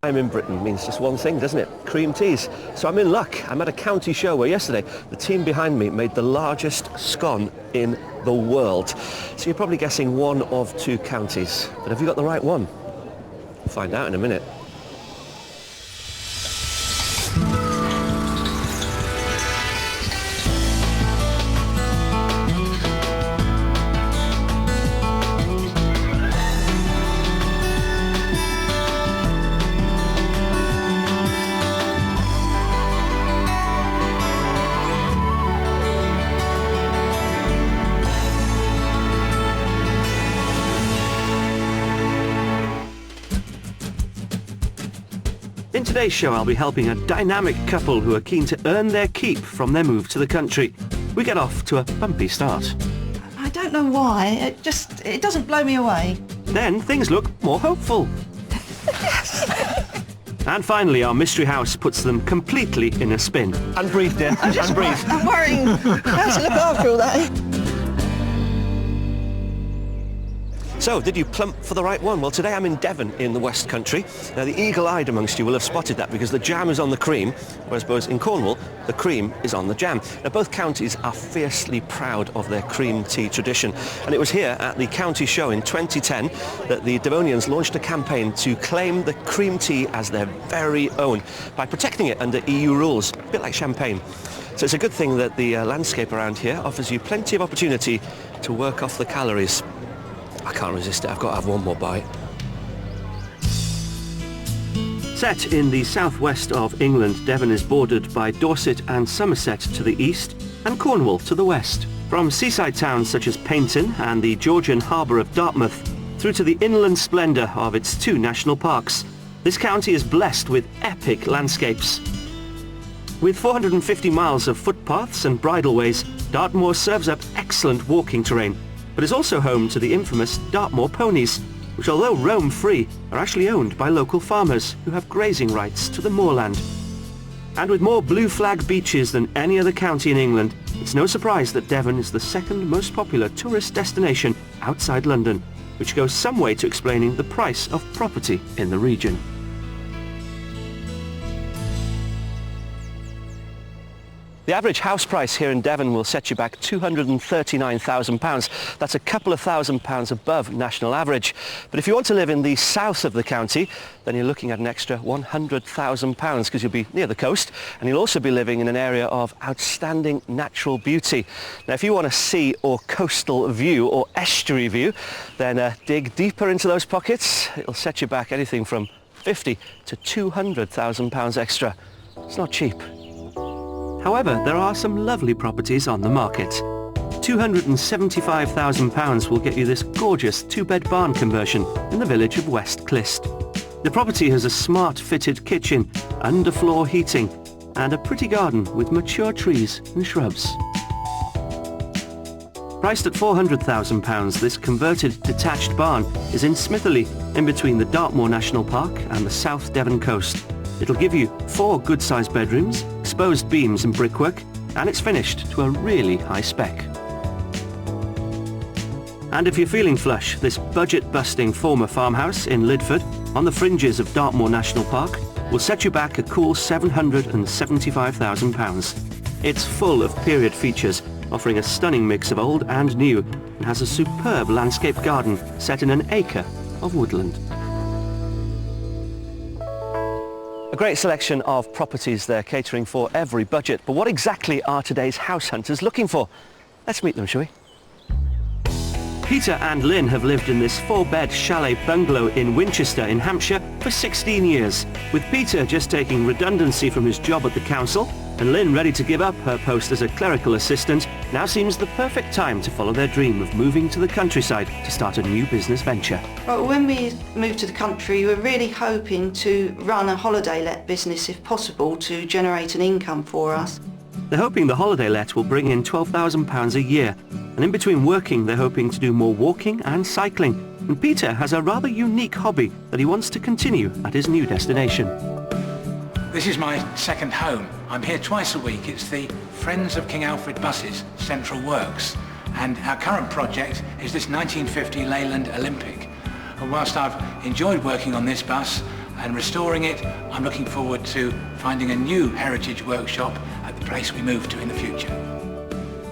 I'm in Britain means just one thing, doesn't it? Cream teas. So I'm in luck. I'm at a county show where yesterday the team behind me made the largest scone in the world. So you're probably guessing one of two counties. But have you got the right one? We'll find out in a minute. In today's show, I'll be helping a dynamic couple who are keen to earn their keep from their move to the country. We get off to a bumpy start. I don't know why, it doesn't blow me away. Then things look more hopeful. And finally, our mystery house puts them completely in a spin. And breathe, dear. And breathe. I'm worrying how to look after all that. So, did you plump for the right one? Well, today I'm in Devon in the West Country. Now, the eagle-eyed amongst you will have spotted that because the jam is on the cream, whereas both in Cornwall, the cream is on the jam. Now, both counties are fiercely proud of their cream tea tradition. And it was here at the county show in 2010 that the Devonians launched a campaign to claim the cream tea as their very own by protecting it under EU rules, a bit like champagne. So it's a good thing that the landscape around here offers you plenty of opportunity to work off the calories. I can't resist it. I've got to have one more bite. Set in the southwest of England, Devon is bordered by Dorset and Somerset to the east and Cornwall to the west. From seaside towns such as Paignton and the Georgian harbour of Dartmouth through to the inland splendour of its two national parks, this county is blessed with epic landscapes. With 450 miles of footpaths and bridleways, Dartmoor serves up excellent walking terrain, but is also home to the infamous Dartmoor ponies, which although roam free, are actually owned by local farmers who have grazing rights to the moorland. And with more blue flag beaches than any other county in England, it's no surprise that Devon is the second most popular tourist destination outside London, which goes some way to explaining the price of property in the region. The average house price here in Devon will set you back £239,000. That's a couple of £1,000s above national average. But if you want to live in the south of the county, then you're looking at an extra £100,000 because you'll be near the coast and you'll also be living in an area of outstanding natural beauty. Now, if you want a sea or coastal view or estuary view, then dig deeper into those pockets. It'll set you back anything from £50,000 to £200,000 extra. It's not cheap. However, there are some lovely properties on the market. £275,000 will get you this gorgeous two-bed barn conversion in the village of West Clyst. The property has a smart fitted kitchen, underfloor heating and a pretty garden with mature trees and shrubs. Priced at £400,000, this converted detached barn is in Smitherley, in between the Dartmoor National Park and the South Devon coast. It'll give you 4 good-sized bedrooms, exposed beams and brickwork, and it's finished to a really high spec. And if you're feeling flush, this budget-busting former farmhouse in Lidford, on the fringes of Dartmoor National Park, will set you back a cool £775,000. It's full of period features, offering a stunning mix of old and new, and has a superb landscape garden set in an acre of woodland. A great selection of properties there, catering for every budget. But what exactly are today's house hunters looking for? Let's meet them, shall we? Peter and Lynn have lived in this 4-bed chalet bungalow in Winchester in Hampshire for 16 years, with Peter just taking redundancy from his job at the council and Lynn ready to give up her post as a clerical assistant. Now seems the perfect time to follow their dream of moving to the countryside to start a new business venture. Well, when we moved to the country, we were really hoping to run a holiday let business if possible to generate an income for us. They're hoping the holiday let will bring in £12,000 a year, and in between working they're hoping to do more walking and cycling. And Peter has a rather unique hobby that he wants to continue at his new destination. This is my second home. I'm here twice a week. It's the Friends of King Alfred Buses Central Works, and our current project is this 1950 Leyland Olympic. And whilst I've enjoyed working on this bus, and restoring it. I'm looking forward to finding a new heritage workshop at the place we move to in the future.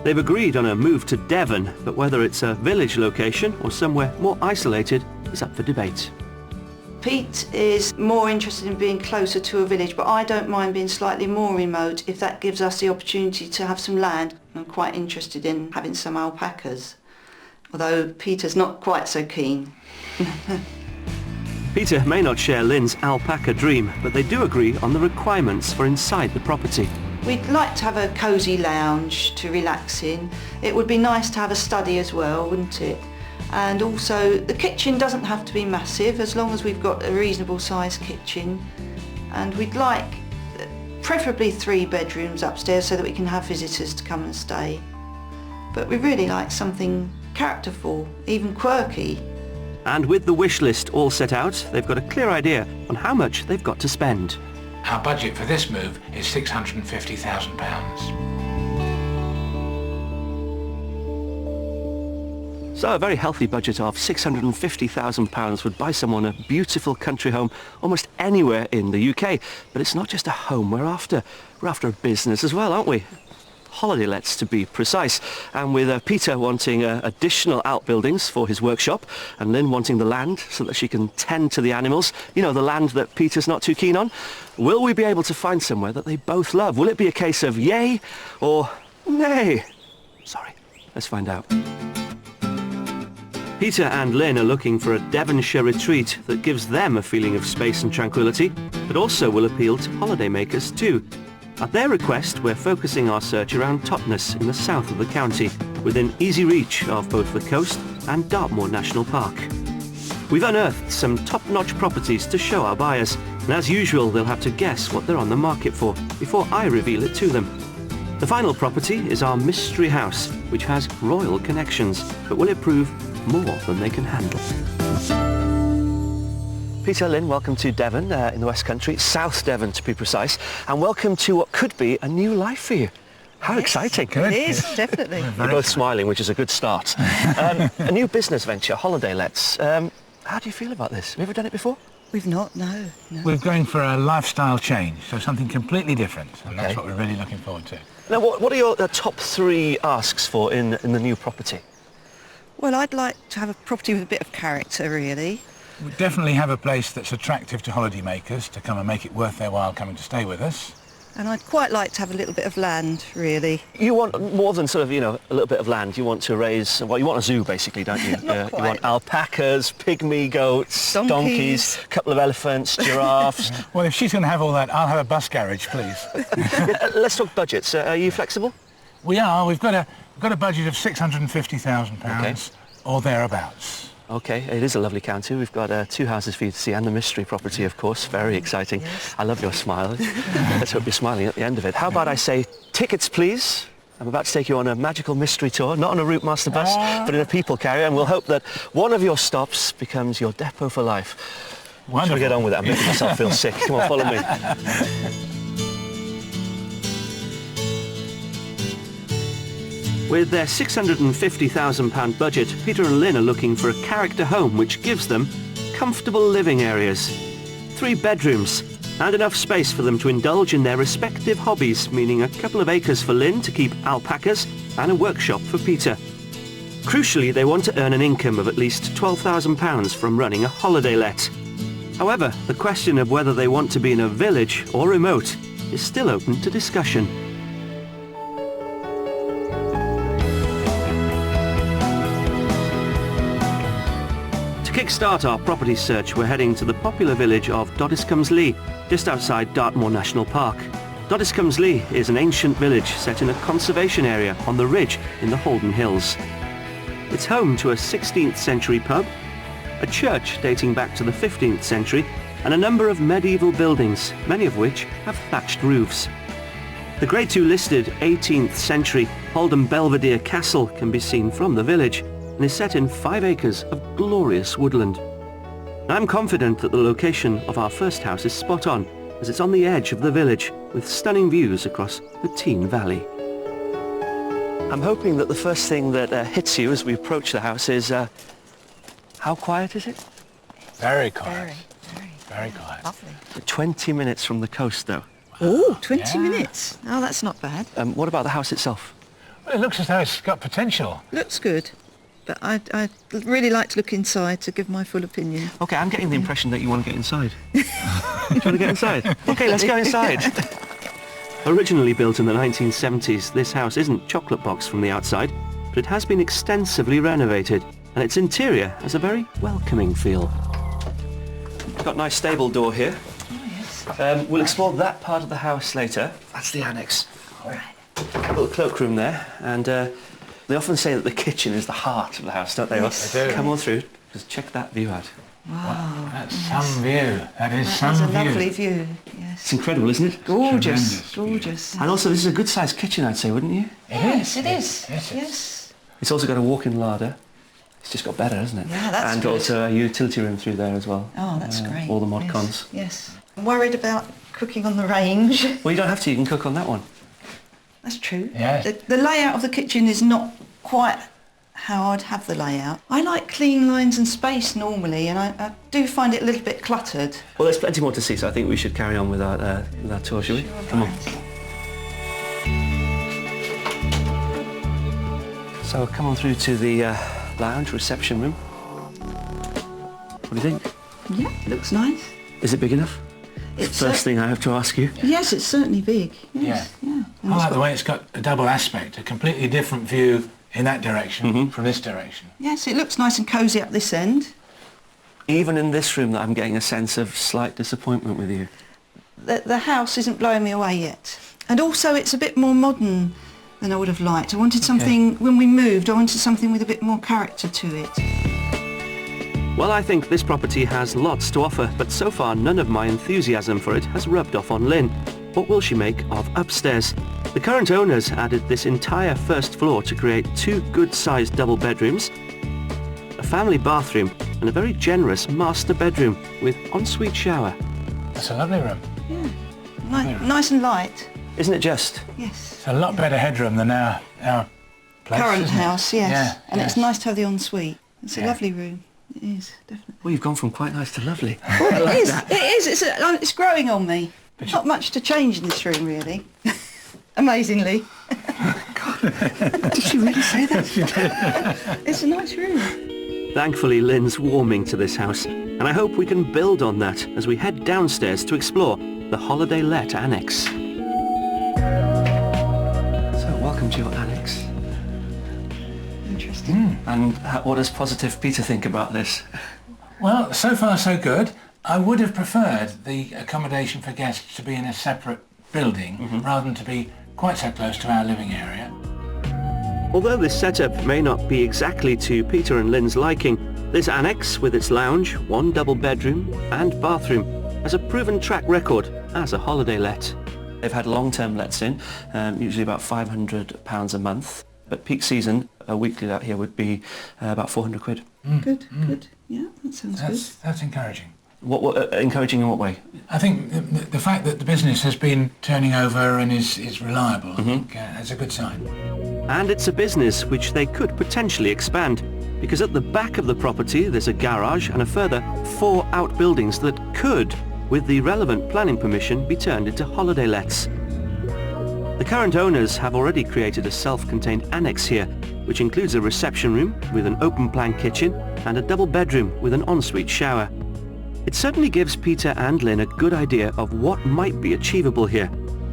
They've agreed on a move to Devon, but whether it's a village location or somewhere more isolated is up for debate. Pete is more interested in being closer to a village, but I don't mind being slightly more remote if that gives us the opportunity to have some land. I'm quite interested in having some alpacas, although Peter's not quite so keen. Peter may not share Lynn's alpaca dream, but they do agree on the requirements for inside the property. We'd like to have a cosy lounge to relax in. It would be nice to have a study as well, wouldn't it? And also the kitchen doesn't have to be massive as long as we've got a reasonable sized kitchen. And we'd like preferably 3 bedrooms upstairs so that we can have visitors to come and stay. But we really like something characterful, even quirky. And with the wish list all set out, they've got a clear idea on how much they've got to spend. Our budget for this move is £650,000. So a very healthy budget of £650,000 would buy someone a beautiful country home almost anywhere in the UK. But it's not just a home we're after. We're after a business as well, aren't we? Holiday lets, to be precise. And with Peter wanting additional outbuildings for his workshop and Lynn wanting the land so that she can tend to the animals, you know, the land that Peter's not too keen on, will we be able to find somewhere that they both love? Will it be a case of yay or nay? Sorry, let's find out. Peter and Lynn are looking for a Devonshire retreat that gives them a feeling of space and tranquility, but also will appeal to holidaymakers too. At their request, we're focusing our search around Totnes in the south of the county, within easy reach of both the coast and Dartmoor National Park. We've unearthed some top-notch properties to show our buyers, and as usual they'll have to guess what they're on the market for before I reveal it to them. The final property is our mystery house, which has royal connections, but will it prove more than they can handle? Peter, Lynn, welcome to Devon in the West Country, South Devon to be precise, and welcome to what could be a new life for you. How exciting. It is, definitely. You're both smiling, which is a good start. A new business venture, holiday lets. How do you feel about this? Have you ever done it before? We've not, no. We're going for a lifestyle change, so something completely different, and that's what we're really looking forward to. Now, what are your top 3 asks for in the new property? Well, I'd like to have a property with a bit of character, really. We definitely have a place that's attractive to holidaymakers to come and make it worth their while coming to stay with us. And I'd quite like to have a little bit of land, really. You want more than sort of, you know, a little bit of land. You want to raise, well, you want a zoo, basically, don't you? Not quite. You want alpacas, pygmy goats, donkeys, a couple of elephants, giraffes. Well, if she's going to have all that, I'll have a bus garage, please. Let's talk budgets. Are you flexible? We are. We've got a budget of £650,000 or thereabouts. Okay, it is a lovely county. We've got 2 houses for you to see and the mystery property, of course. Very exciting. Yes. I love your smile. Let's hope you're smiling at the end of it. How about I say tickets, please? I'm about to take you on a magical mystery tour, not on a Route Master bus, but in a people carrier, and we'll hope that one of your stops becomes your depot for life. Wonderful. Shall we get on with it? I'm making myself feel sick. Come on, follow me. With their £650,000 budget, Peter and Lynn are looking for a character home which gives them comfortable living areas, 3 bedrooms, and enough space for them to indulge in their respective hobbies, meaning a couple of acres for Lynn to keep alpacas and a workshop for Peter. Crucially, they want to earn an income of at least £12,000 from running a holiday let. However, the question of whether they want to be in a village or remote is still open to discussion. To kickstart our property search, we're heading to the popular village of Doddiscombeslea, just outside Dartmoor National Park. Doddiscombeslea is an ancient village set in a conservation area on the ridge in the Holden Hills. It's home to a 16th century pub, a church dating back to the 15th century, and a number of medieval buildings, many of which have thatched roofs. The Grade 2 listed 18th century Holden Belvedere Castle can be seen from the village and is set in 5 acres of glorious woodland. I'm confident that the location of our first house is spot on, as it's on the edge of the village with stunning views across the Tean Valley. I'm hoping that the first thing that hits you as we approach the house is, how quiet is it? Very quiet. Very. Very quiet. Lovely. 20 minutes from the coast, though. Oh, 20 Yeah. minutes. Oh, that's not bad. What about the house itself? Well, it looks as though it's got potential. Looks good. But I'd really like to look inside to give my full opinion. Okay, I'm getting the impression that you want to get inside. You want to get inside? Okay, let's go inside. Originally built in the 1970s, this house isn't chocolate box from the outside, but it has been extensively renovated, and its interior has a very welcoming feel. Got a nice stable door here. Oh, yes. We'll explore that part of the house later. That's the annex. A little cloakroom there, and they often say that the kitchen is the heart of the house, don't they? Yes. They do. Come on through, just check that view out. Wow. That's some view. That is That some is a view. lovely view. It's Yes. incredible, isn't it? Gorgeous. Tremendous view. Gorgeous. And also, this is a good-sized kitchen, I'd say, wouldn't you? Yes, it is. Yes, Yes. It's also got a walk-in larder. It's just got better, hasn't it? Yeah, that's And good. also a utility room through there as well. Oh, that's great. All the mod Yes. cons. Yes. I'm worried about cooking on the range. Well, you don't have to. You can cook on that one. That's true. Yes. The layout of the kitchen is not quite how I'd have the layout. I like clean lines and space normally, and I do find it a little bit cluttered. Well, there's plenty more to see, so I think we should carry on with our tour, shall we? Come on. So come on through to the lounge reception room. What do you think? Yeah, it looks nice. Is it big enough? It's First thing I have to ask you. Yes, it's certainly big. Yes, yeah. And I it's like the got- way it's got a double aspect, a completely different view in that direction from this direction. Yes, it looks nice and cosy up this end. Even in this room, that I'm getting a sense of slight disappointment with you. The house isn't blowing me away yet. And also it's a bit more modern than I would have liked. I wanted something, when we moved, I wanted something with a bit more character to it. Well, I think this property has lots to offer, but so far none of my enthusiasm for it has rubbed off on Lynn. What will she make of upstairs? The current owners added this entire first floor to create 2 good-sized double bedrooms, a family bathroom, and a very generous master bedroom with ensuite shower. That's a lovely room. Nice and light. Isn't it just? Yes. It's a lot better headroom than our place. Current isn't it? house, yes. Yeah, and yes. it's nice to have the ensuite. It's a Yeah. lovely room. It is, definitely. Well, you've gone from quite nice to lovely. It is. It is. It's growing on me. Not much to change in this room, really. Amazingly. Did she really say that? It's a nice room. Thankfully, Lynn's warming to this house, and I hope we can build on that as we head downstairs to explore the Holiday Let Annex. So, welcome to your annex. Interesting. And what does Positive Peter think about this? Well, so far so good. I would have preferred the accommodation for guests to be in a separate building rather than to be quite so close to our living area. Although this setup may not be exactly to Peter and Lynn's liking, this annex, with its lounge, 1 double bedroom and bathroom, has a proven track record as a holiday let. They've had long-term lets in, usually about £500 a month, but peak season, a weekly let here would be about 400 quid. Good, good. Yeah, that sounds good. That's encouraging. What encouraging in what way? I think the fact that the business has been turning over and is reliable, I think, is a good sign. And it's a business which they could potentially expand, because at the back of the property there's a garage and a further 4 outbuildings that could, with the relevant planning permission, be turned into holiday lets. The current owners have already created a self-contained annex here, which includes a reception room with an open-plan kitchen and a double bedroom with an ensuite shower. It certainly gives Peter and Lynn a good idea of what might be achievable here.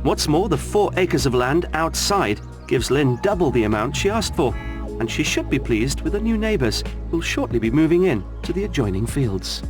What's more, the 4 acres of land outside gives Lynn double the amount she asked for, and she should be pleased with the new neighbours who'll shortly be moving in to the adjoining fields.